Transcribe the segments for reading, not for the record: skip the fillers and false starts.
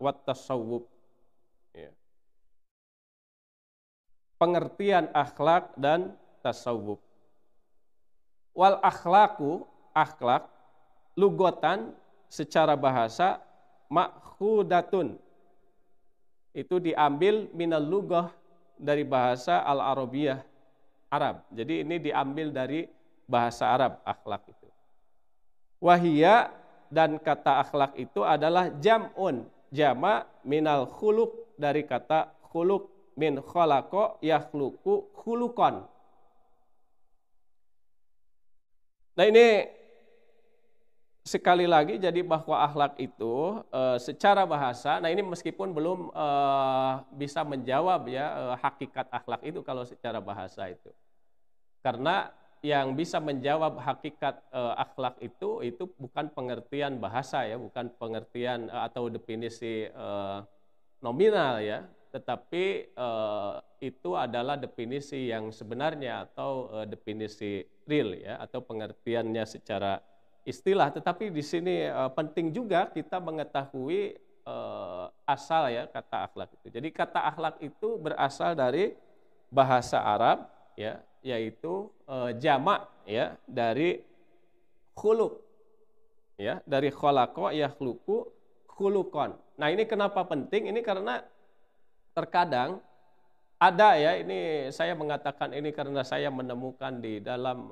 wat tasawwuf. Ya. Pengertian akhlak dan tasawuf. Wal akhlaku, akhlak, lugotan secara bahasa makhudatun. Itu diambil minal lugah dari bahasa al-arabiyah Arab. Jadi ini diambil dari bahasa Arab akhlak itu. Wahia, dan kata akhlak itu adalah jam'un, jama minal khuluq, dari kata khuluq, min khalaqa yakhluqu khuluqan. Nah ini sekali lagi jadi bahwa akhlak itu secara bahasa, nah ini meskipun belum bisa menjawab ya hakikat akhlak itu kalau secara bahasa itu. Karena yang bisa menjawab hakikat akhlak itu bukan pengertian bahasa ya, bukan pengertian atau definisi nominal ya, tetapi itu adalah definisi yang sebenarnya atau definisi real ya, atau pengertiannya secara istilah. Tetapi di sini penting juga kita mengetahui asal ya kata akhlak itu. Jadi kata akhlak itu berasal dari bahasa Arab ya, yaitu jamak ya dari khuluq ya, dari khalaqa yakhluqu khuluqan. Nah, ini kenapa penting? Ini karena terkadang ada ya, ini saya mengatakan ini karena saya menemukan di dalam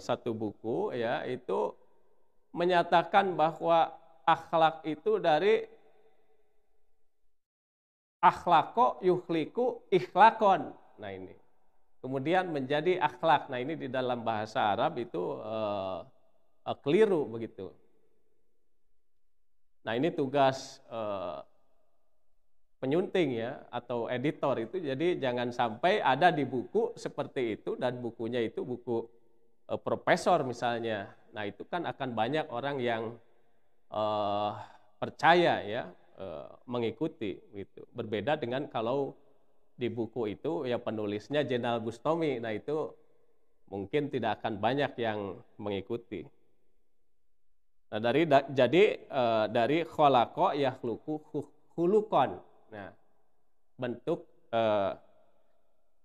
satu buku ya, itu menyatakan bahwa akhlak itu dari akhlaqo yukhliqu ikhlaqon. Nah ini. Kemudian menjadi akhlak. Nah ini di dalam bahasa Arab itu keliru begitu. Nah ini tugas penyunting ya atau editor itu, jadi jangan sampai ada di buku seperti itu dan bukunya itu buku profesor misalnya. Nah itu kan akan banyak orang yang percaya ya mengikuti gitu. Berbeda dengan kalau di buku itu ya penulisnya Jenal Bustami, nah itu mungkin tidak akan banyak yang mengikuti. Nah dari khalaqa yakhluqu khuluqan. Nah, bentuk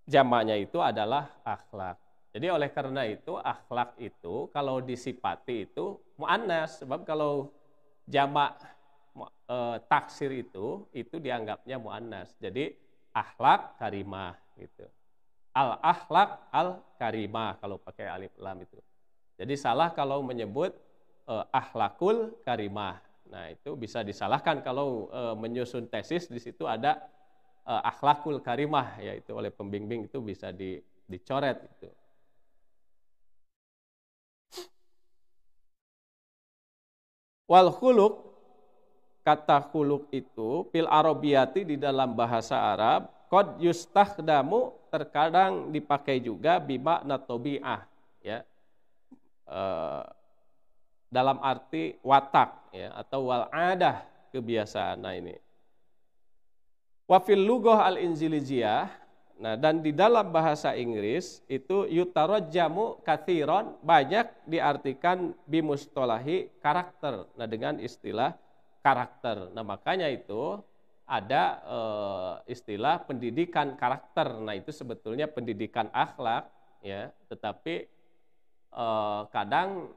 jamaknya itu adalah akhlak. Jadi oleh karena itu akhlak itu kalau disifati itu muannas, sebab kalau jamak taksir itu dianggapnya muannas. Jadi akhlak karimah gitu. Al akhlak al karimah kalau pakai alif lam itu. Jadi salah kalau menyebut akhlakul karimah. Nah itu bisa disalahkan kalau menyusun tesis di situ ada akhlakul karimah, yaitu oleh pembimbing itu bisa dicoret gitu. Wal khuluq, kata khuluq itu fil arabiyati di dalam bahasa Arab qad yustakhdamu, terkadang dipakai juga bimakna tabi'ah ya. Dalam arti watak ya, atau wal adah, kebiasaan. Nah ini wa fil lughah al injilijiyah, nah dan di dalam bahasa Inggris itu yutarajjamu katsiran, banyak diartikan bimustolahi karakter, nah dengan istilah karakter. Nah makanya itu ada istilah pendidikan karakter. Nah itu sebetulnya pendidikan akhlak ya, tetapi kadang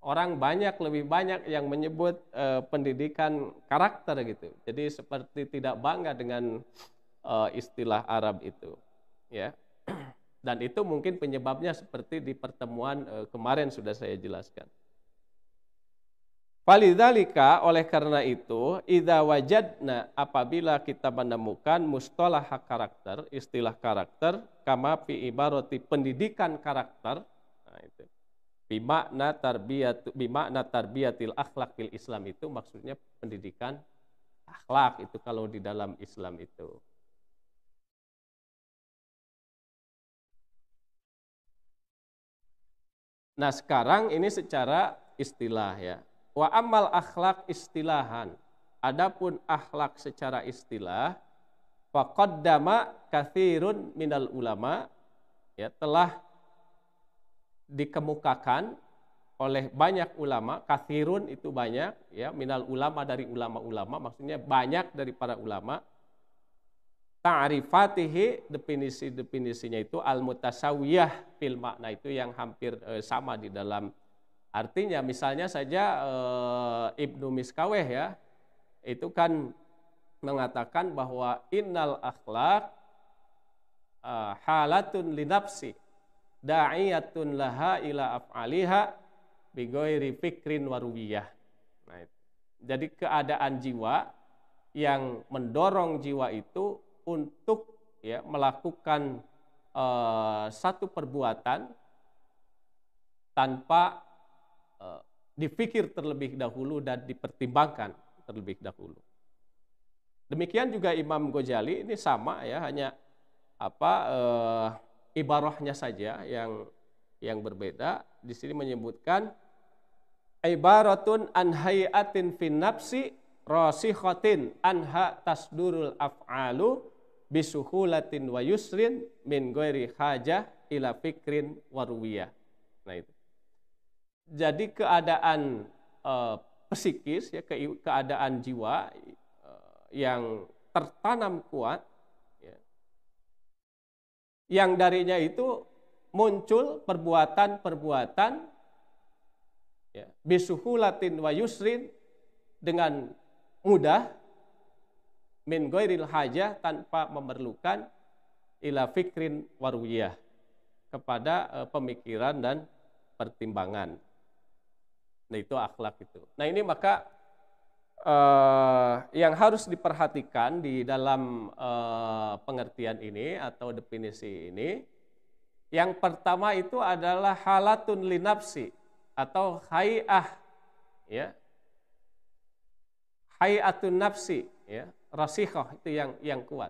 orang lebih banyak yang menyebut pendidikan karakter gitu. Jadi seperti tidak bangga dengan istilah Arab itu, ya. Dan itu mungkin penyebabnya seperti di pertemuan kemarin sudah saya jelaskan. Falidzalika, oleh karena itu, idza wajadna, apabila kita menemukan mustalah karakter, istilah karakter, kama fi ibarati, pendidikan karakter, nah itu. Bimakna tarbiyatil akhlak fil Islam, itu maksudnya pendidikan akhlak itu kalau di dalam Islam itu. Nah sekarang ini secara istilah ya. Wa amal akhlak istilahan. Adapun akhlak secara istilah, faqaddama katsirun minal ulama, ya telah dikemukakan oleh banyak ulama, kathirun itu banyak, ya, minal ulama dari ulama-ulama, maksudnya banyak dari para ulama. Ta'rifatihi, definisinya itu al-mutasawiyah fil makna, itu yang hampir sama di dalam artinya. Misalnya saja Ibnu Miskaweh ya, itu kan mengatakan bahwa innal akhlaq halatun linafsi da'iyatun laha ila af'aliha bighairi fikrin warubiyah. Nah, itu. Jadi keadaan jiwa yang mendorong jiwa itu untuk, ya, melakukan satu perbuatan tanpa dipikir terlebih dahulu dan dipertimbangkan terlebih dahulu. Demikian juga Imam Ghazali, ini sama ya, hanya ibarahnya saja yang berbeda. Di sini menyebutkan ibaratun an hayatin fin nafsi rasikhatin anha tasdurul af'alu bisuhulatin wa yusrin min ghairi hajah ila fikrin waruwiyah. Nah, itu. Jadi keadaan psikis, ya, keadaan jiwa yang tertanam kuat, ya, yang darinya itu muncul perbuatan-perbuatan, ya, bisuhulatin wa yusrin, dengan mudah, min ghairil hajah, tanpa memerlukan, ila fikrin warwiyah, kepada pemikiran dan pertimbangan. Nah, itu akhlak itu. Nah, ini maka yang harus diperhatikan di dalam pengertian ini atau definisi ini, yang pertama itu adalah halatun linafsi atau hay'ah, ya, hay'atun nafsi, ya, rasikhah, itu yang kuat.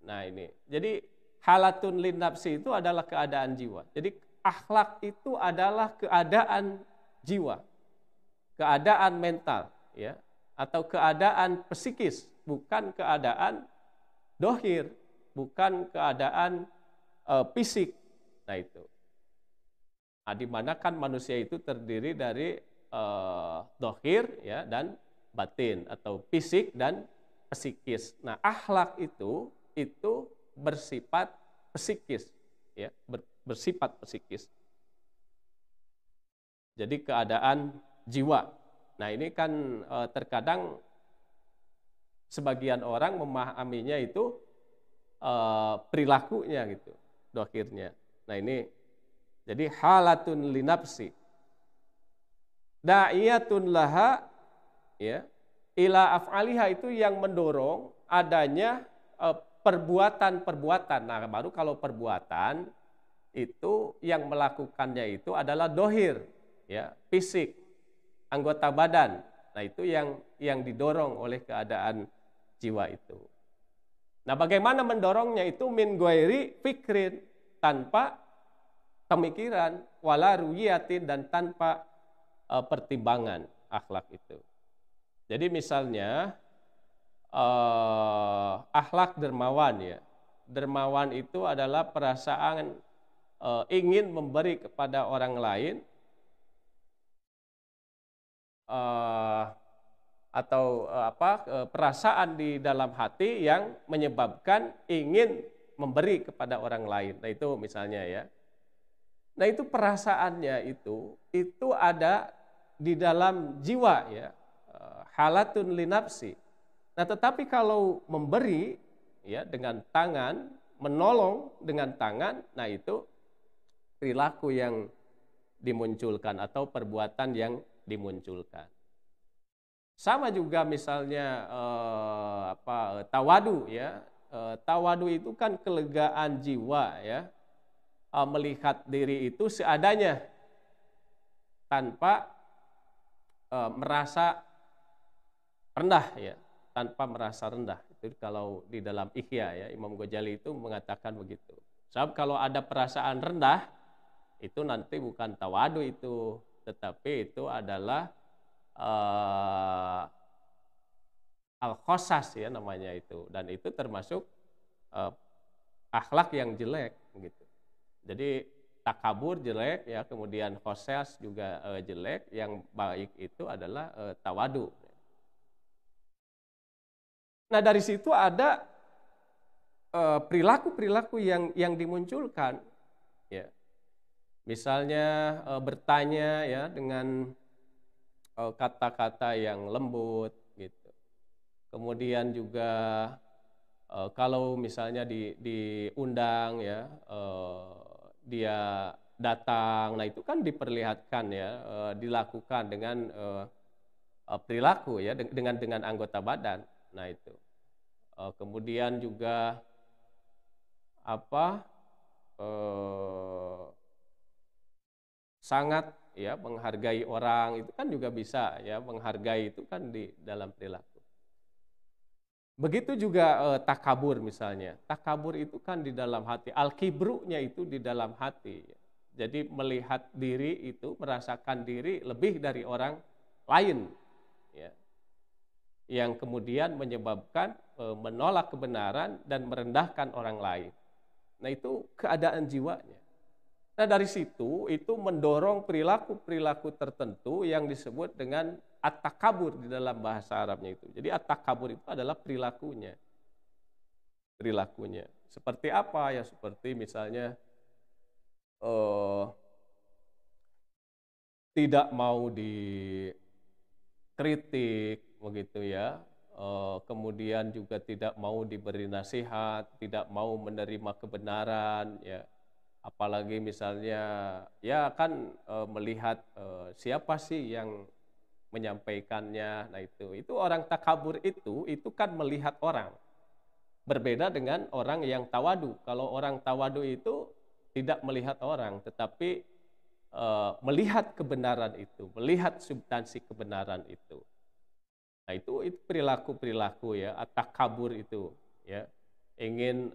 Nah, ini jadi halatun linafsi itu adalah keadaan jiwa. Jadi akhlak itu adalah keadaan jiwa, keadaan mental, ya, atau keadaan psikis, bukan keadaan dohir, bukan keadaan fisik. Nah, itu. Nah, di mana kan manusia itu terdiri dari dohir, ya, dan batin, atau fisik dan psikis. Nah, akhlak itu bersifat psikis, ya, bersifat psikis. Jadi keadaan jiwa. Nah, ini kan terkadang sebagian orang memahaminya itu perilakunya gitu, dohirnya. Nah, ini jadi halatun linafsi da'iyatun laha, ya, ila af'aliha, itu yang mendorong adanya perbuatan-perbuatan. Nah, baru kalau perbuatan itu yang melakukannya itu adalah dohir, ya, fisik, anggota badan. Nah, itu yang didorong oleh keadaan jiwa itu. Nah, bagaimana mendorongnya itu min ghairi fikrin, tanpa pemikiran, wala ruwiyatin, dan tanpa pertimbangan akhlak itu. Jadi misalnya akhlak dermawan, ya. Dermawan itu adalah perasaan ingin memberi kepada orang lain, atau perasaan di dalam hati yang menyebabkan ingin memberi kepada orang lain. Nah, itu misalnya, ya. Nah, itu perasaannya itu ada di dalam jiwa, ya, halatun linafsi. Nah, tetapi kalau memberi, ya, dengan tangan, menolong dengan tangan, nah, itu perilaku yang dimunculkan atau perbuatan yang dimunculkan. Sama juga misalnya tawadu, ya. Tawadu itu kan kelegaan jiwa, ya. Melihat diri itu seadanya tanpa merasa rendah, ya. Tanpa merasa rendah. Itu kalau di dalam Ihya, ya, Imam Ghazali itu mengatakan begitu. Sebab kalau ada perasaan rendah, itu nanti bukan tawadu itu, tetapi itu adalah al-khosas, ya, namanya itu, dan itu termasuk akhlak yang jelek gitu. Jadi takabur jelek ya, kemudian khoses juga jelek, yang baik itu adalah tawadu. Nah, dari situ ada perilaku-perilaku yang dimunculkan ya. Misalnya bertanya ya dengan kata-kata yang lembut gitu. Kemudian juga kalau misalnya diundang ya, dia datang, nah itu kan diperlihatkan ya, dilakukan dengan perilaku ya, dengan anggota badan. Nah itu. Kemudian juga apa? Sangat ya menghargai orang, itu kan juga bisa ya, menghargai itu kan di dalam perilaku. Begitu juga takabur misalnya. Takabur itu kan di dalam hati, al-kibrunya itu di dalam hati. Jadi melihat diri itu, merasakan diri lebih dari orang lain ya. Yang kemudian menyebabkan menolak kebenaran dan merendahkan orang lain. Nah, itu keadaan jiwanya. Nah, dari situ itu mendorong perilaku-perilaku tertentu yang disebut dengan at-takabur di dalam bahasa Arabnya itu. Jadi at-takabur itu adalah perilakunya. Perilakunya. Seperti apa ya? Seperti misalnya tidak mau dikritik begitu ya. Kemudian juga tidak mau diberi nasihat, tidak mau menerima kebenaran ya. Apalagi misalnya ya kan melihat siapa sih yang menyampaikannya. Nah itu orang takabur itu kan melihat orang. Berbeda dengan orang yang tawadu. Kalau orang tawadu itu tidak melihat orang, tetapi melihat kebenaran itu, melihat substansi kebenaran itu. Nah itu perilaku-perilaku ya, takabur itu ya, ingin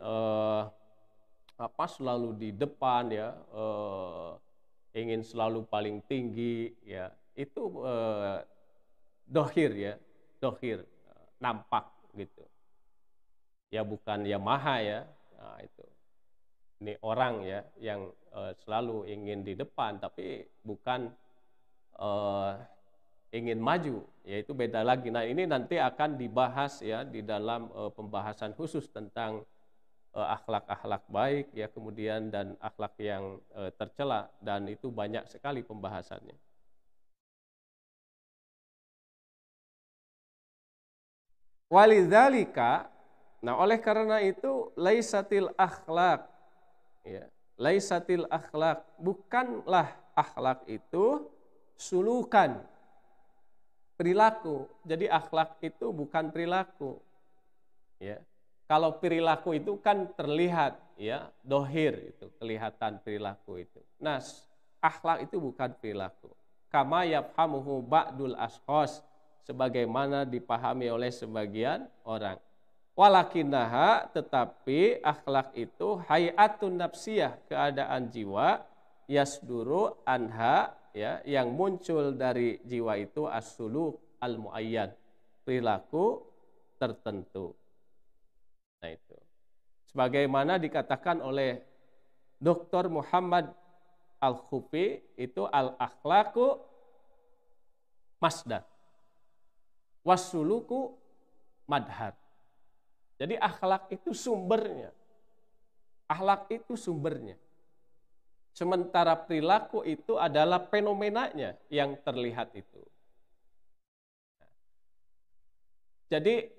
selalu di depan ya, ingin selalu paling tinggi ya, itu dohir nampak gitu ya, bukan Yamaha ya. Nah itu ini orang ya yang selalu ingin di depan tapi bukan ingin maju, yaitu beda lagi. Nah ini nanti akan dibahas ya di dalam pembahasan khusus tentang akhlak-akhlak baik ya, kemudian dan akhlak yang tercela, dan itu banyak sekali pembahasannya. Walidzalika, nah oleh karena itu laisatil akhlak ya, laisatil akhlak, bukanlah akhlak itu sulukan, perilaku. Jadi akhlak itu bukan perilaku ya. Kalau perilaku itu kan terlihat ya, dohir itu, kelihatan perilaku itu. Nah, akhlak itu bukan perilaku. Kama yafhamuhu ba'dul ashkhas, sebagaimana dipahami oleh sebagian orang. Walakinnaha, tetapi akhlak itu hayatun nafsiyah, keadaan jiwa, yasduru anha ya, yang muncul dari jiwa itu as-suluk al-muayyad, perilaku tertentu. Nah itu. Sebagaimana dikatakan oleh Dr. Muhammad Al-Khufi, itu al-akhlaqu masdar, wassuluku madhar. Jadi akhlak itu sumbernya. Akhlak itu sumbernya. Sementara perilaku itu adalah fenomenanya yang terlihat itu. Jadi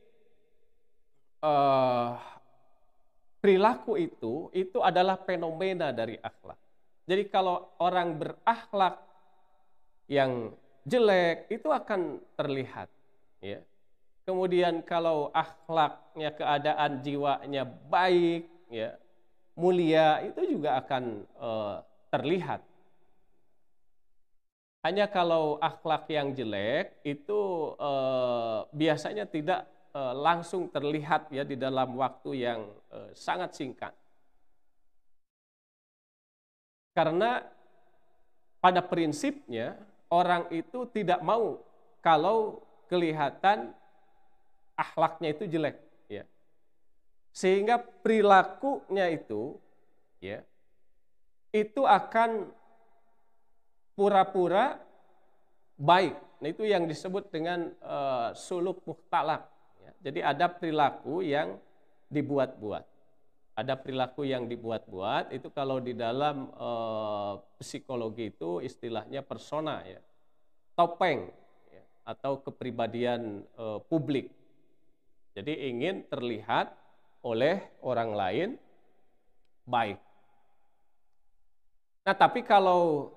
perilaku itu adalah fenomena dari akhlak. Jadi kalau orang berakhlak yang jelek itu akan terlihat ya. Kemudian kalau akhlaknya, keadaan jiwanya baik ya, mulia, itu juga akan terlihat. Hanya kalau akhlak yang jelek itu biasanya tidak langsung terlihat ya di dalam waktu yang sangat singkat. Karena pada prinsipnya orang itu tidak mau kalau kelihatan akhlaknya itu jelek ya. Sehingga perilakunya itu ya, itu akan pura-pura baik. Nah, itu yang disebut dengan suluk mukhtalaq. Ya. Jadi ada perilaku yang dibuat-buat. Ada perilaku yang dibuat-buat, itu kalau di dalam psikologi itu istilahnya persona, ya, topeng, ya, atau kepribadian publik. Jadi ingin terlihat oleh orang lain baik. Nah, tapi kalau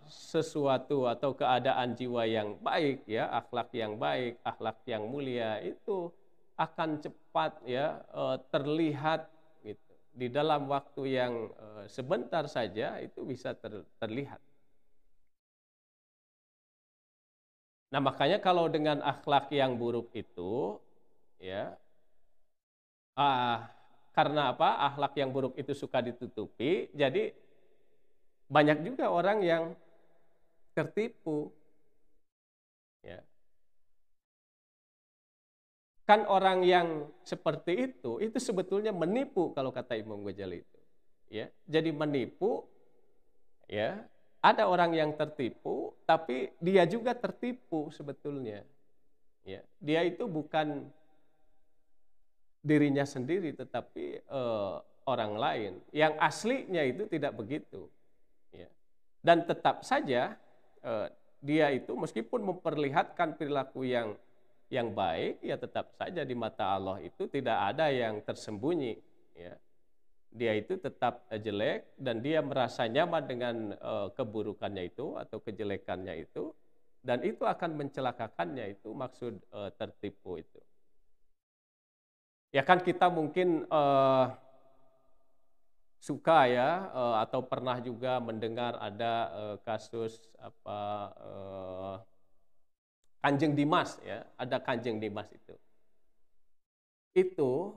sesuatu atau keadaan jiwa yang baik, ya, akhlak yang baik, akhlak yang mulia, itu akan cepat, ya, terlihat gitu. Di dalam waktu yang sebentar saja itu bisa terlihat. Nah, makanya kalau dengan akhlak yang buruk itu, ya, karena apa? Akhlak yang buruk itu suka ditutupi, jadi banyak juga orang yang tertipu. Ya. Kan orang yang seperti itu sebetulnya menipu kalau kata Imam Ghazali itu. Ya. Jadi menipu, ya. Ada orang yang tertipu, tapi dia juga tertipu sebetulnya. Ya. Dia itu bukan dirinya sendiri, tetapi orang lain. Yang aslinya itu tidak begitu. Ya. Dan tetap saja dia itu meskipun memperlihatkan perilaku yang baik, ya tetap saja di mata Allah itu tidak ada yang tersembunyi. Ya. Dia itu tetap jelek dan dia merasa nyaman dengan keburukannya itu atau kejelekannya itu, dan itu akan mencelakakannya, itu maksud tertipu itu. Ya kan kita mungkin suka, ya, atau pernah juga mendengar ada kasus Kanjeng Dimas, ya, ada Kanjeng Dimas itu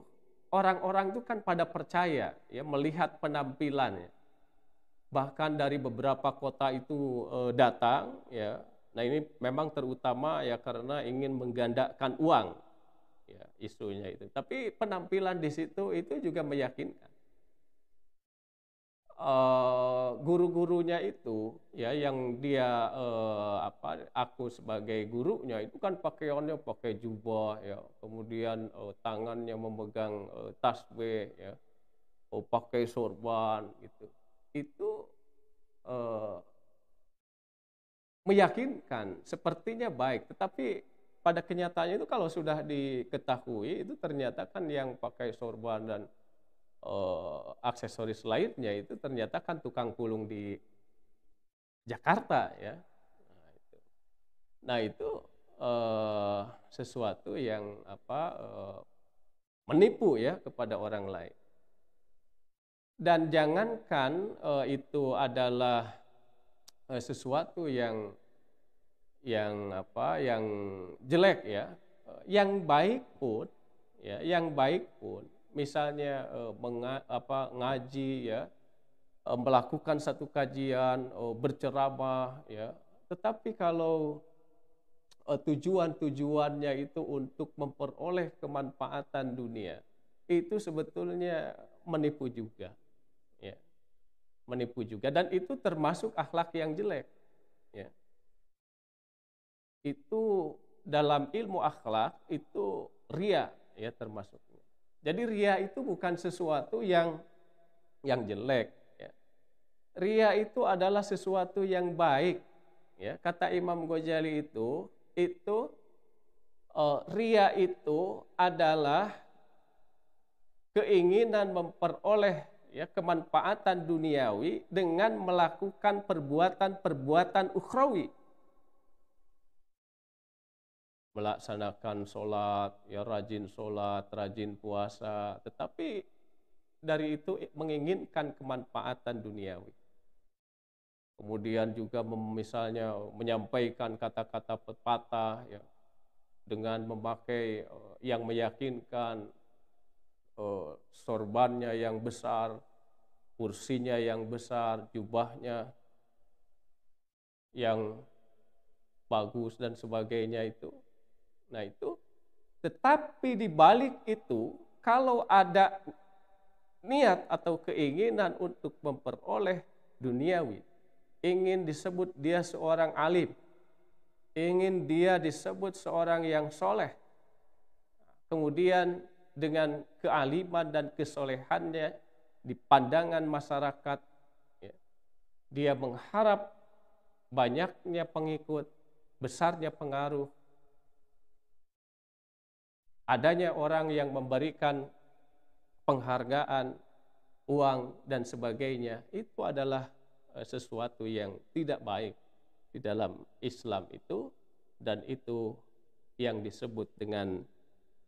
orang-orang itu kan pada percaya, ya, melihat penampilannya, bahkan dari beberapa kota itu datang, ya. Nah, ini memang terutama, ya, karena ingin menggandakan uang, ya, isunya itu. Tapi penampilan di situ itu juga meyakinkan. Guru-gurunya itu, ya, yang dia aku sebagai gurunya itu kan pakaiannya pakai jubah, ya, kemudian tangannya memegang tasbih, ya, pakai sorban gitu. Itu meyakinkan, sepertinya baik, tetapi pada kenyataannya itu kalau sudah diketahui itu ternyata kan yang pakai sorban dan aksesoris lainnya itu ternyata kan tukang pulung di Jakarta, ya. Nah itu sesuatu yang menipu, ya, kepada orang lain. Dan jangankan itu adalah sesuatu yang jelek, ya, yang baik pun, ya, yang baik pun misalnya ngaji, ya, melakukan satu kajian, berceramah, ya, tetapi kalau tujuannya itu untuk memperoleh kemanfaatan dunia, itu sebetulnya menipu juga, ya, menipu juga, dan itu termasuk akhlak yang jelek, ya. Itu dalam ilmu akhlak itu ria, ya, termasuknya. Jadi ria itu bukan sesuatu yang jelek, ya. Ria itu adalah sesuatu yang baik, ya. Kata Imam Ghazali itu ria itu adalah keinginan memperoleh, ya, kemanfaatan duniawi dengan melakukan perbuatan-perbuatan ukhrawi. Melaksanakan sholat, ya, rajin sholat, rajin puasa, tetapi dari itu menginginkan kemanfaatan duniawi. Kemudian juga misalnya menyampaikan kata-kata pepatah, ya, dengan memakai yang meyakinkan, sorbannya yang besar, kursinya yang besar, jubahnya yang bagus dan sebagainya itu. Nah itu, tetapi di balik itu kalau ada niat atau keinginan untuk memperoleh duniawi, ingin disebut dia seorang alim, ingin dia disebut seorang yang soleh, kemudian dengan kealiman dan kesolehannya di pandangan masyarakat, ya, dia mengharap banyaknya pengikut, besarnya pengaruh, adanya orang yang memberikan penghargaan, uang, dan sebagainya. Itu adalah sesuatu yang tidak baik di dalam Islam itu, dan itu yang disebut dengan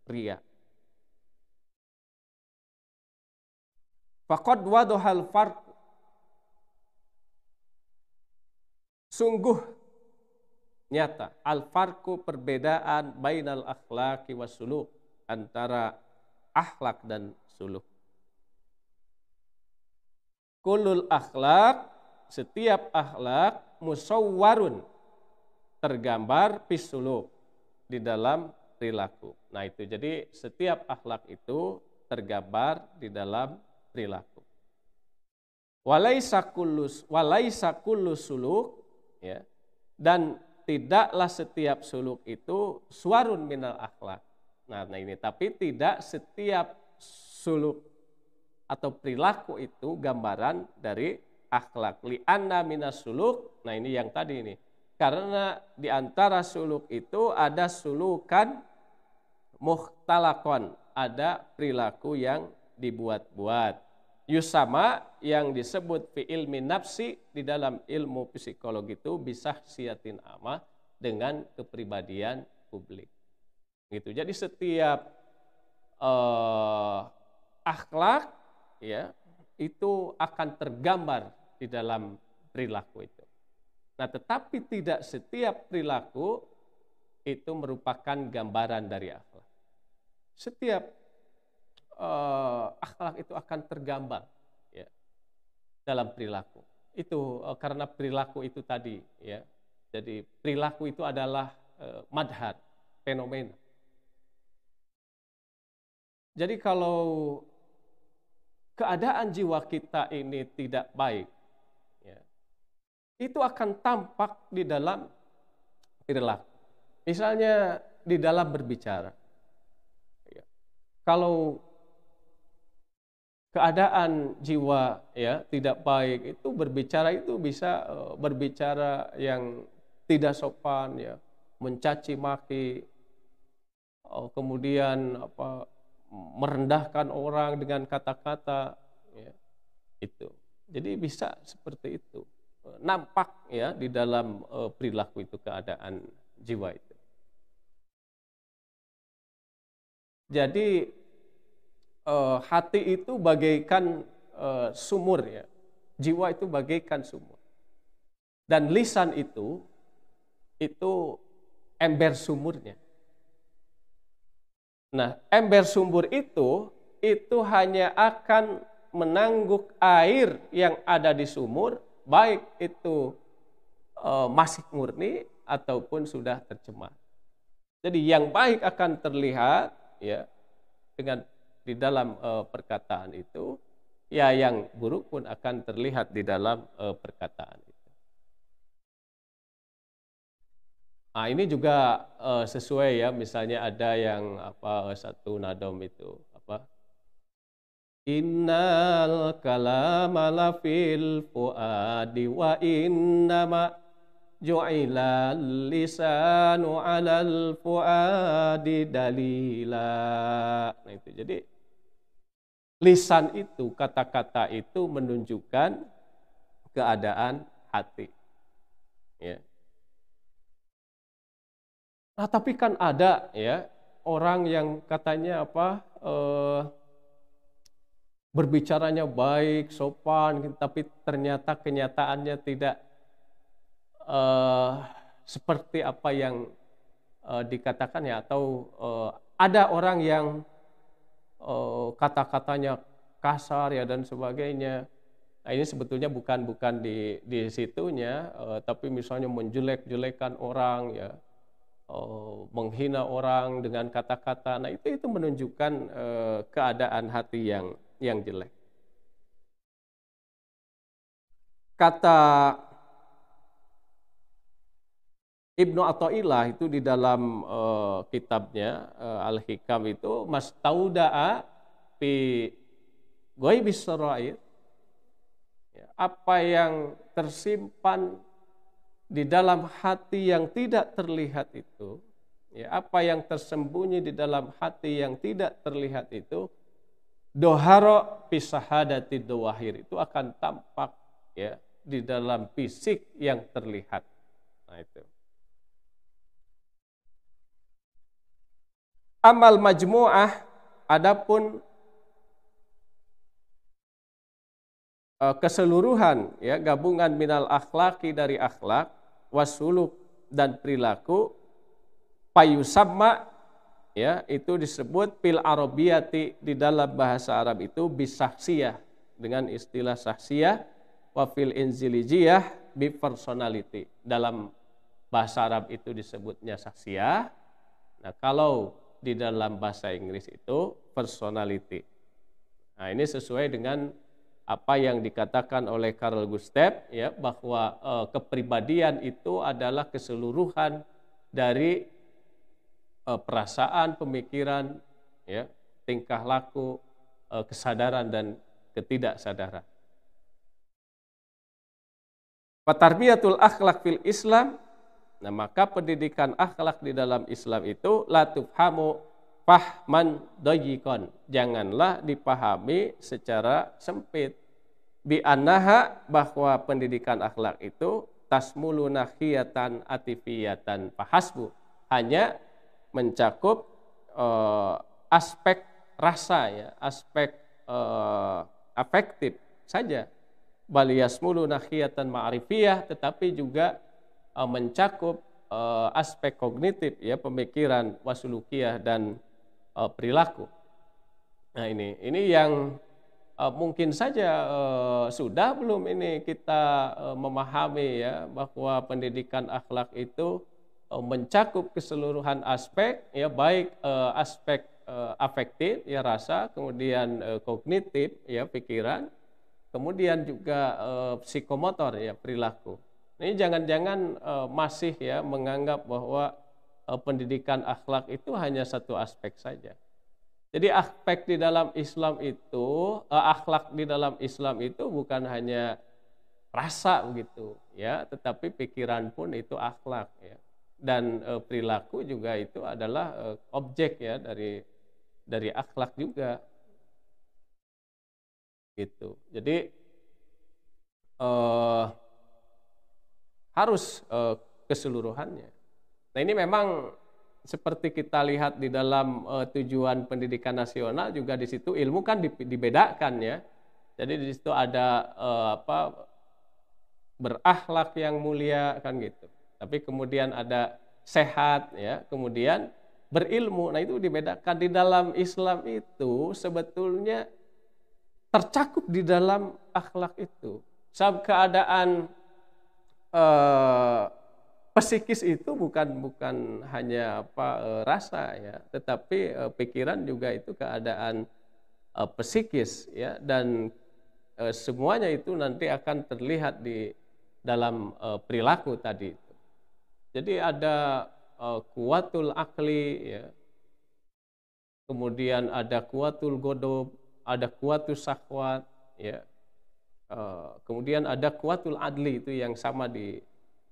riya. Faqad wadahal farq, sungguh nyata al-farqu, perbedaan bainal akhlaqi wasuluk, antara akhlak dan suluk. Kullul akhlak, setiap akhlak, musawwarun, tergambar pisuluk, di dalam perilaku. Nah itu, jadi setiap akhlak itu tergambar di dalam perilaku. Walaisa kullu suluk, ya, dan tidaklah setiap suluk itu suwarun minal akhlak. Nah ini, tapi tidak setiap suluk atau perilaku itu gambaran dari akhlak. Li'anna minas suluk, nah ini yang tadi ini. Karena di antara suluk itu ada sulukan mukhtalaqan, ada perilaku yang dibuat-buat. Yusama, yang disebut fi ilmi nafsi, di dalam ilmu psikologi itu bisa siatin amah, dengan kepribadian publik. Gitu. Jadi setiap akhlak, ya, itu akan tergambar di dalam perilaku itu. Nah, tetapi tidak setiap perilaku itu merupakan gambaran dari akhlak. Setiap akhlak itu akan tergambar, ya, dalam perilaku. Itu karena perilaku itu tadi, ya. Jadi perilaku itu adalah madhar, fenomena. Jadi kalau keadaan jiwa kita ini tidak baik, ya, itu akan tampak di dalam perilaku. Misalnya di dalam berbicara, ya. Kalau keadaan jiwa, ya, tidak baik, itu berbicara itu bisa berbicara yang tidak sopan, ya, mencaci maki, kemudian merendahkan orang dengan kata-kata, ya, itu. Jadi bisa seperti itu, nampak, ya, di dalam perilaku itu, keadaan jiwa itu. Jadi hati itu bagaikan sumur, ya, jiwa itu bagaikan sumur, dan lisan itu ember sumurnya. Nah, ember sumur itu hanya akan menangguk air yang ada di sumur, baik itu masih murni ataupun sudah tercemar. Jadi yang baik akan terlihat, ya, dengan di dalam perkataan itu, ya, yang buruk pun akan terlihat di dalam perkataan itu. Nah, ini juga sesuai, ya, misalnya ada yang satu nadom itu innal kalama lafil fuadi wa innama ju'ila lisanu 'alal fuadi dalila. Nah itu, jadi lisan itu, kata-kata itu menunjukkan keadaan hati, ya. Nah, tapi kan ada, ya, orang yang katanya berbicaranya baik, sopan, tapi ternyata kenyataannya tidak seperti apa yang dikatakan, ya, atau ada orang yang kata-katanya kasar, ya, dan sebagainya. Nah, ini sebetulnya bukan di situnya, tapi misalnya menjelek-jelekan orang, ya, menghina orang dengan kata-kata. Nah itu menunjukkan keadaan hati yang jelek. kata Ibnu Athaillah itu di dalam kitabnya Al-Hikam itu mastauda'a fi ghaibis sarair, ya, apa yang tersimpan di dalam hati yang tidak terlihat itu, ya, apa yang tersembunyi di dalam hati yang tidak terlihat itu, doharo pisahadati dawahir, itu akan tampak, ya, di dalam fisik yang terlihat. Nah itu. Amal majmu'ah, adapun keseluruhan, ya, gabungan minal akhlaki, dari akhlak, wasuluk, dan perilaku, payusamma, ya, itu disebut fil arabiyati, di dalam bahasa Arab itu bisaksiyah, dengan istilah saksiyah, wa fil inzilijiyah bi personality, dalam bahasa Arab itu disebutnya saksiyah. Nah, kalau di dalam bahasa Inggris itu personality. Nah, ini sesuai dengan apa yang dikatakan oleh Carl Gustav, ya, bahwa kepribadian itu adalah keseluruhan dari perasaan, pemikiran, ya, tingkah laku, kesadaran dan ketidaksadaran. Fatarbiyatul akhlak fil Islam, nah, maka pendidikan akhlak di dalam Islam itu la tufhamu fahman dayyikon, janganlah dipahami secara sempit. Bi annaha, bahwa pendidikan akhlak itu tasmulu nahiyatan atifiyatan fahasbu, hanya mencakup aspek rasa, ya, aspek afektif saja. Bal yasmulu nahiyatan ma'rifiyah, tetapi juga mencakup aspek kognitif, ya, pemikiran, wasulukiyah, dan perilaku. Nah, ini yang mungkin saja sudah belum ini kita memahami, ya, bahwa pendidikan akhlak itu mencakup keseluruhan aspek, ya, baik aspek afektif, ya, rasa, kemudian kognitif, ya, pikiran, kemudian juga psikomotor, ya, perilaku. Ini jangan-jangan masih, ya, menganggap bahwa pendidikan akhlak itu hanya satu aspek saja. Jadi aspek di dalam Islam itu, akhlak di dalam Islam itu bukan hanya rasa begitu, ya, tetapi pikiran pun itu akhlak, ya. Dan perilaku juga itu adalah objek, ya, dari akhlak juga. Gitu. Jadi harus keseluruhannya. Nah, ini memang seperti kita lihat di dalam tujuan pendidikan nasional juga, di situ ilmu kan dibedakan, ya. Jadi di situ ada berakhlak yang mulia, kan gitu. Tapi kemudian ada sehat, ya, kemudian berilmu. Nah, itu dibedakan. Di dalam Islam itu sebetulnya tercakup di dalam akhlak itu. Sebab keadaan psikis itu bukan hanya rasa, ya, tetapi pikiran juga itu keadaan psikis, ya, dan semuanya itu nanti akan terlihat di dalam perilaku tadi. Jadi ada kuwatul akli, ya, kemudian ada kuwatul godob, ada kuwatul sakhwat, ya, kemudian ada kuwatul adli, itu yang sama di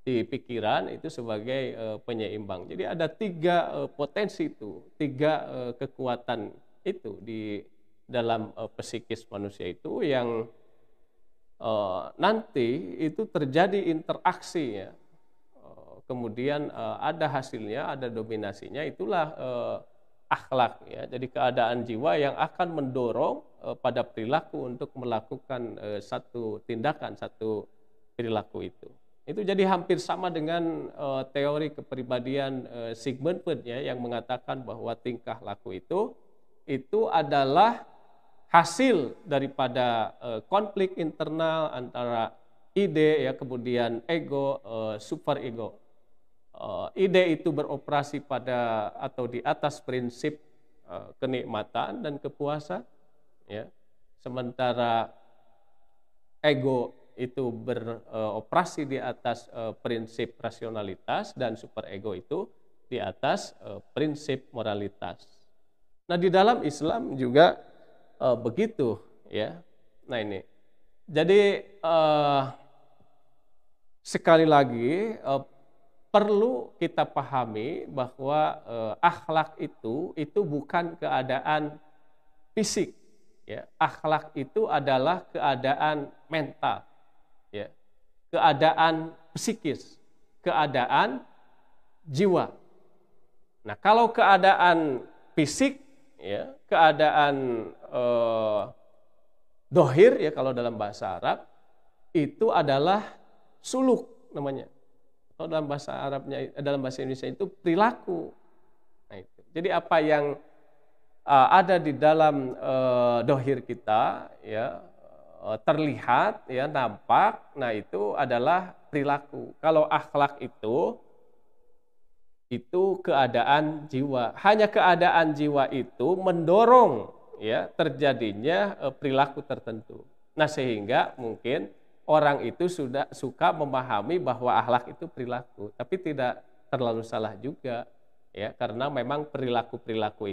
pikiran itu sebagai penyeimbang. Jadi ada tiga potensi itu, tiga kekuatan itu di dalam psikis manusia itu yang nanti itu terjadi interaksi, ya. Kemudian ada hasilnya, ada dominasinya, itulah akhlak, ya. Jadi keadaan jiwa yang akan mendorong pada perilaku untuk melakukan satu tindakan, satu perilaku itu. Itu jadi hampir sama dengan teori kepribadian Sigmund Freud, ya, yang mengatakan bahwa tingkah laku itu adalah hasil daripada konflik internal antara ide, ya, kemudian ego, superego. Ide itu beroperasi pada atau di atas prinsip kenikmatan dan kepuasan, ya. Sementara ego itu beroperasi di atas prinsip rasionalitas dan superego itu di atas prinsip moralitas. Nah, di dalam Islam juga begitu ya. Nah, ini. Jadi sekali lagi perlu kita pahami bahwa akhlak itu bukan keadaan fisik, ya. Akhlak itu adalah keadaan mental, ya. Keadaan psikis, keadaan jiwa. Nah, kalau keadaan fisik, ya, keadaan dohir, ya, kalau dalam bahasa Arab itu adalah suluk namanya. Kalau dalam bahasa Arabnya, dalam bahasa Indonesia itu perilaku. Nah, itu. Jadi apa yang ada di dalam dohir kita, ya, terlihat, ya, nampak. Nah, itu adalah perilaku. Kalau akhlak itu keadaan jiwa. Hanya keadaan jiwa itu mendorong, ya, terjadinya perilaku tertentu. Nah, sehingga mungkin orang itu sudah suka memahami bahwa akhlak itu perilaku, tapi tidak terlalu salah juga, ya, karena memang perilaku-perilaku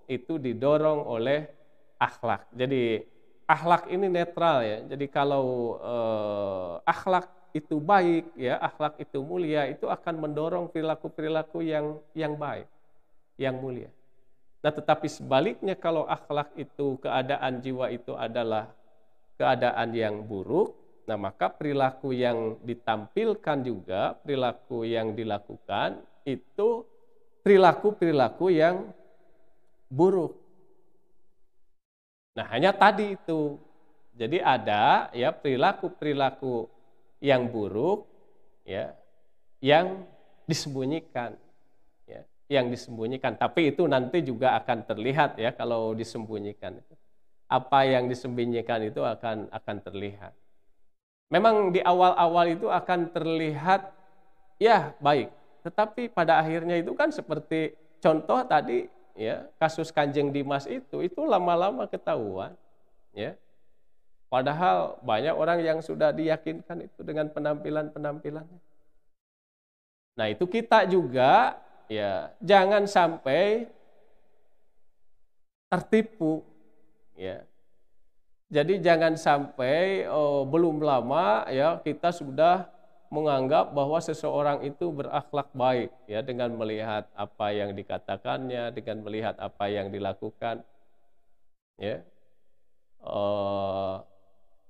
itu didorong oleh akhlak. Jadi akhlak ini netral, ya. Jadi kalau akhlak itu baik, ya, akhlak itu mulia, itu akan mendorong perilaku-perilaku yang baik, yang mulia. Nah, tetapi sebaliknya kalau akhlak itu, keadaan jiwa itu adalah keadaan yang buruk, nah, maka perilaku yang ditampilkan juga, perilaku yang dilakukan itu perilaku-perilaku yang buruk. Nah, hanya tadi itu. Jadi ada, ya, perilaku-perilaku yang buruk, ya, yang disembunyikan, ya, yang disembunyikan. Tapi itu nanti juga akan terlihat, ya, kalau disembunyikan. Apa yang disembunyikan itu akan terlihat. Memang di awal-awal itu akan terlihat, ya, baik, tetapi pada akhirnya itu kan seperti contoh tadi, ya, kasus Kanjeng Dimas itu lama-lama ketahuan, ya. Padahal banyak orang yang sudah diyakinkan itu dengan penampilan-penampilannya. Nah, itu kita juga, ya, jangan sampai tertipu, ya. Jadi jangan sampai belum lama, ya, kita sudah menganggap bahwa seseorang itu berakhlak baik, ya, dengan melihat apa yang dikatakannya, dengan melihat apa yang dilakukan, ya,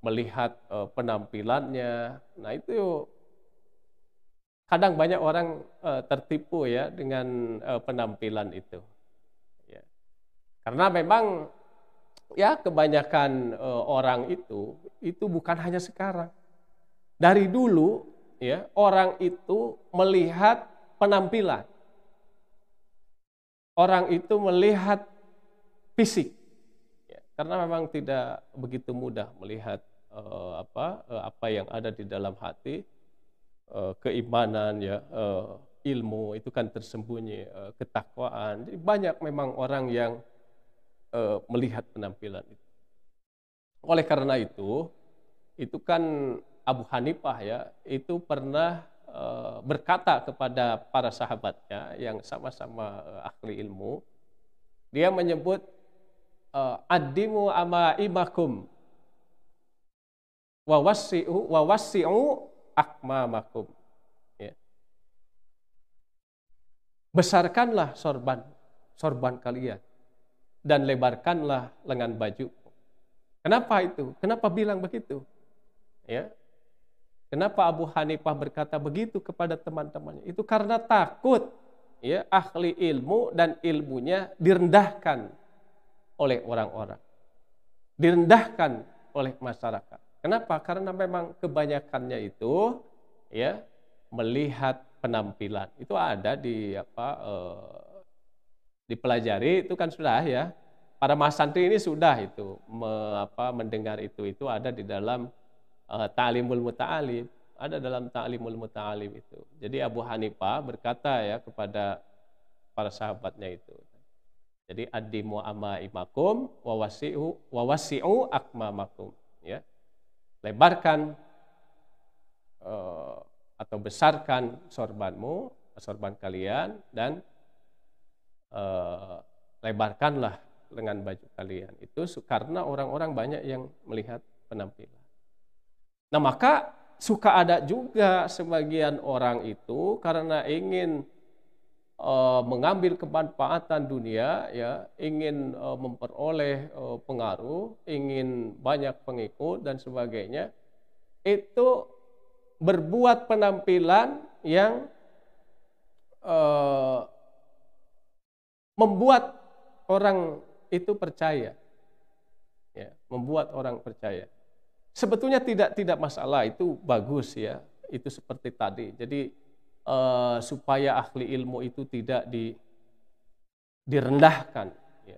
melihat penampilannya. Nah, itu kadang banyak orang tertipu, ya, dengan penampilan itu, ya. Karena memang, ya, kebanyakan orang itu bukan hanya sekarang. Dari dulu, ya, orang itu melihat penampilan. Orang itu melihat fisik. Ya, karena memang tidak begitu mudah melihat apa yang ada di dalam hati, keimanan, ya, ilmu itu kan tersembunyi, ketakwaan. Jadi banyak memang orang yang melihat penampilan itu. Oleh karena itu kan Abu Hanifah, ya, itu pernah berkata kepada para sahabatnya yang sama-sama ahli ilmu. Dia menyebut addimu amaimakum wa wassi'u akmamakum, ya. Besarkanlah sorban kalian dan lebarkanlah lengan baju. Kenapa itu? Kenapa bilang begitu? Ya. Kenapa Abu Hanifah berkata begitu kepada teman-temannya? Itu karena takut, ya, ahli ilmu dan ilmunya direndahkan oleh orang-orang. Direndahkan oleh masyarakat. Kenapa? Karena memang kebanyakannya itu, ya, melihat penampilan. Itu ada dipelajari itu kan sudah, ya. Para mahasantri ini sudah itu mendengar itu ada di dalam Ta'limul Muta'alim, ada dalam Ta'limul Muta'alim itu. Jadi Abu Hanifah berkata, ya, kepada para sahabatnya itu. Jadi addimu amaimakum wa wassi'u akmamakum, ya. Lebarkan atau besarkan sorbanmu, sorban kalian, dan lebarkanlah lengan baju kalian. Itu karena orang-orang banyak yang melihat penampilan. Nah, maka suka ada juga sebagian orang itu karena ingin mengambil kemanfaatan dunia, ya, ingin memperoleh pengaruh, ingin banyak pengikut dan sebagainya, itu berbuat penampilan yang membuat orang itu percaya, ya, membuat orang percaya. Sebetulnya tidak masalah, itu bagus, ya, itu seperti tadi. Jadi supaya ahli ilmu itu tidak direndahkan, ya.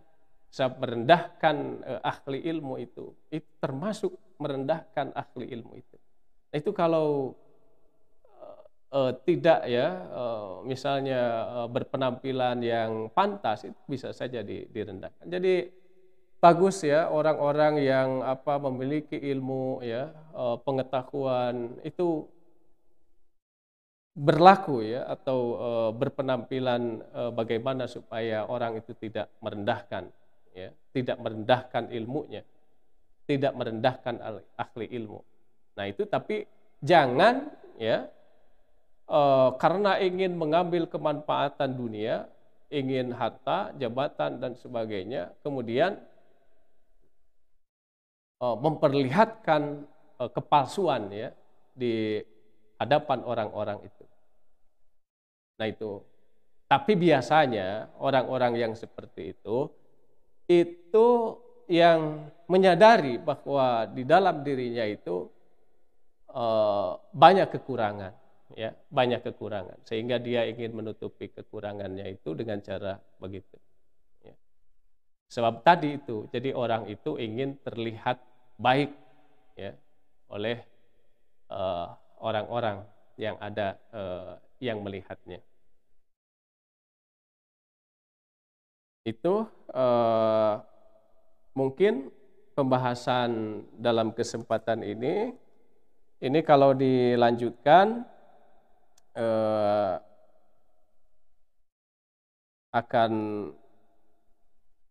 Merendahkan ahli ilmu itu termasuk merendahkan ahli ilmu itu. Nah, itu kalau tidak, ya, misalnya berpenampilan yang pantas, itu bisa saja direndahkan. Jadi bagus, ya, orang-orang yang memiliki ilmu, ya, pengetahuan itu berlaku, ya, atau berpenampilan bagaimana supaya orang itu tidak merendahkan, ya, tidak merendahkan ilmunya, tidak merendahkan ahli ilmu. Nah, itu tapi jangan, ya, karena ingin mengambil kemanfaatan dunia, ingin harta, jabatan dan sebagainya, kemudian memperlihatkan kepalsuan, ya, di hadapan orang-orang itu. Nah, itu. Tapi biasanya orang-orang yang seperti itu yang menyadari bahwa di dalam dirinya itu banyak kekurangan, ya, banyak kekurangan, sehingga dia ingin menutupi kekurangannya itu dengan cara begitu, ya. Sebab tadi itu, jadi orang itu ingin terlihat baik, ya, oleh orang-orang yang ada yang melihatnya. Itu mungkin pembahasan dalam kesempatan ini kalau dilanjutkan akan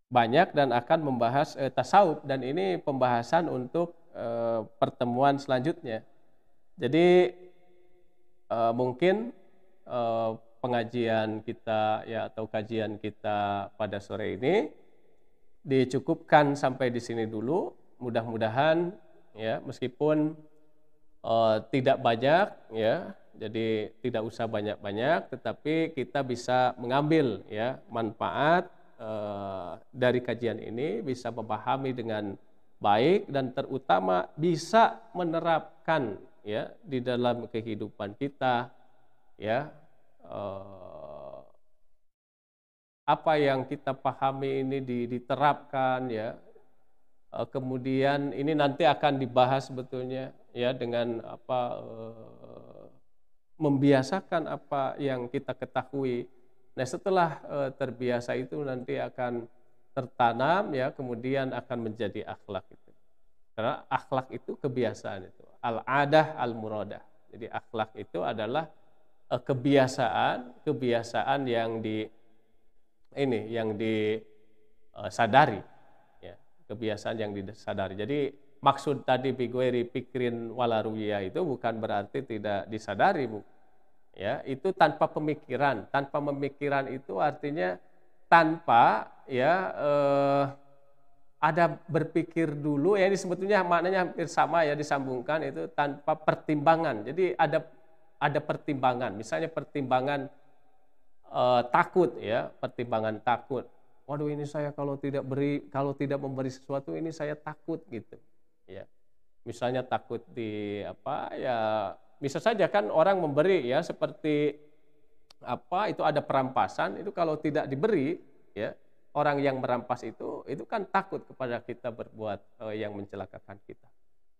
banyak dan akan membahas tasawuf, dan ini pembahasan untuk pertemuan selanjutnya. Jadi mungkin pengajian kita, ya, atau kajian kita pada sore ini dicukupkan sampai di sini dulu. Mudah-mudahan, ya, meskipun tidak banyak, ya, jadi tidak usah banyak-banyak, tetapi kita bisa mengambil, ya, manfaat dari kajian ini, bisa memahami dengan baik dan terutama bisa menerapkan, ya, di dalam kehidupan kita, ya, apa yang kita pahami ini diterapkan, ya. Kemudian ini nanti akan dibahas sebetulnya, ya, dengan membiasakan apa yang kita ketahui. Nah, setelah terbiasa itu nanti akan tertanam, ya, kemudian akan menjadi akhlak itu. Karena akhlak itu kebiasaan itu, al-adah al-muradah. Jadi akhlak itu adalah kebiasaan yang disadari, ya, kebiasaan yang disadari. Jadi maksud tadi bigweri pikirin walaruya itu bukan berarti tidak disadari, Bu. Ya, itu tanpa pemikiran. Tanpa pemikiran itu artinya tanpa, ya, ada berpikir dulu, ya, ini sebetulnya maknanya hampir sama, ya, disambungkan itu tanpa pertimbangan. Jadi ada pertimbangan, misalnya pertimbangan takut, ya, pertimbangan takut. Waduh, ini saya kalau tidak memberi sesuatu ini saya takut, gitu, ya. Misalnya takut bisa saja kan orang memberi, ya, seperti itu ada perampasan, itu kalau tidak diberi, ya, orang yang merampas itu kan takut kepada kita berbuat yang mencelakakan kita.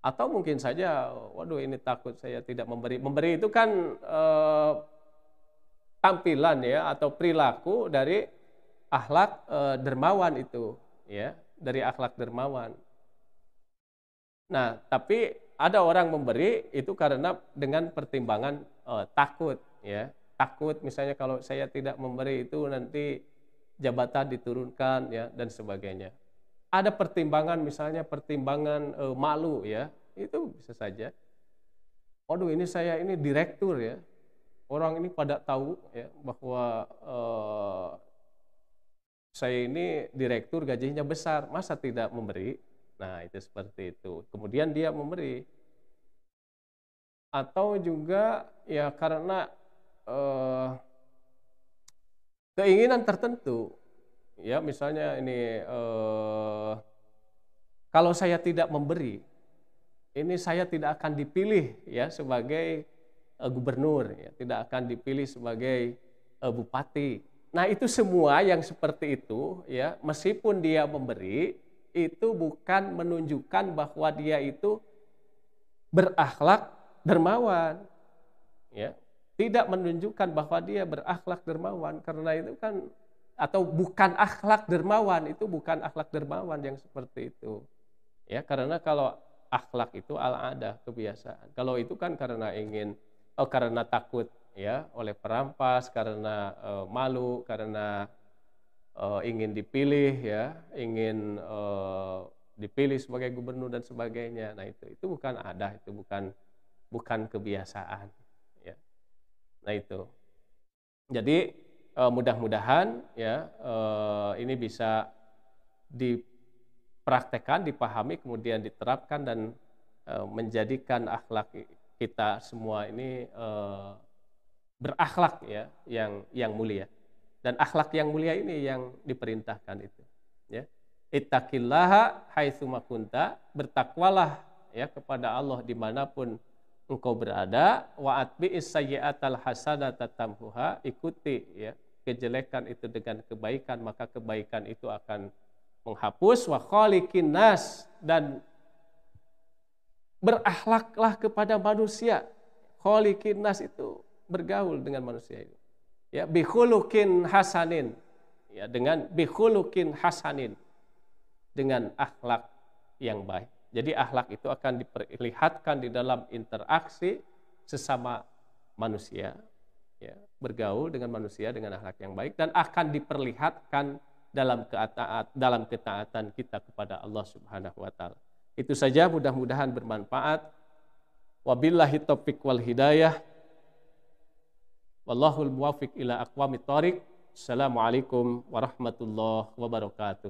Atau mungkin saja, waduh, ini takut saya tidak memberi. Memberi itu kan tampilan, ya, atau perilaku dari akhlak dermawan itu, ya, dari akhlak dermawan. Nah, tapi ada orang memberi itu karena dengan pertimbangan takut, ya. Takut misalnya kalau saya tidak memberi itu nanti jabatan diturunkan, ya, dan sebagainya. Ada pertimbangan misalnya pertimbangan malu, ya, itu bisa saja. Waduh, ini saya ini direktur, ya. Orang ini pada tahu, ya, bahwa saya ini direktur gajinya besar, masa tidak memberi? Nah, itu seperti itu. Kemudian dia memberi. Atau juga ya karena keinginan tertentu, ya misalnya ini kalau saya tidak memberi, ini saya tidak akan dipilih ya sebagai gubernur, ya, tidak akan dipilih sebagai bupati. Nah, itu semua yang seperti itu, ya, meskipun dia memberi, itu bukan menunjukkan bahwa dia itu berakhlak dermawan, ya, tidak menunjukkan bahwa dia berakhlak dermawan, karena itu kan atau bukan akhlak dermawan, itu bukan akhlak dermawan yang seperti itu, ya, karena kalau akhlak itu al-adah, kebiasaan. Kalau itu kan karena karena takut, ya, oleh perampas, karena malu, karena ingin dipilih, ya, ingin dipilih sebagai gubernur dan sebagainya. Nah, itu bukan adah, itu bukan kebiasaan, ya. Nah, itu. Jadi mudah-mudahan, ya, ini bisa dipraktekkan, dipahami, kemudian diterapkan dan menjadikan akhlak kita semua ini berakhlak, ya, yang mulia. Dan akhlak yang mulia ini yang diperintahkan itu, ya. Ittaqillaha haitsu ma kunta, bertakwalah, ya, kepada Allah dimanapun engkau berada. Wa atbi'is sayyi'atal hasanata tamhuha, ikuti, ya, kejelekan itu dengan kebaikan, maka kebaikan itu akan menghapus. Wa khaliqin nas, dan berakhlaklah kepada manusia. Khaliqin nas itu bergaul dengan manusia itu, ya, bi khuluqin hasanin, ya, dengan bi khuluqin hasanin, dengan akhlak yang baik. Jadi akhlak itu akan diperlihatkan di dalam interaksi sesama manusia, ya, bergaul dengan manusia dengan akhlak yang baik, dan akan diperlihatkan dalam ketaatan kita kepada Allah Subhanahu wa taala. Itu saja, mudah-mudahan bermanfaat. Wabillahi taufiq wal hidayah. Wallahul muwaffiq ila aqwamit thoriq. Assalamualaikum warahmatullahi wabarakatuh.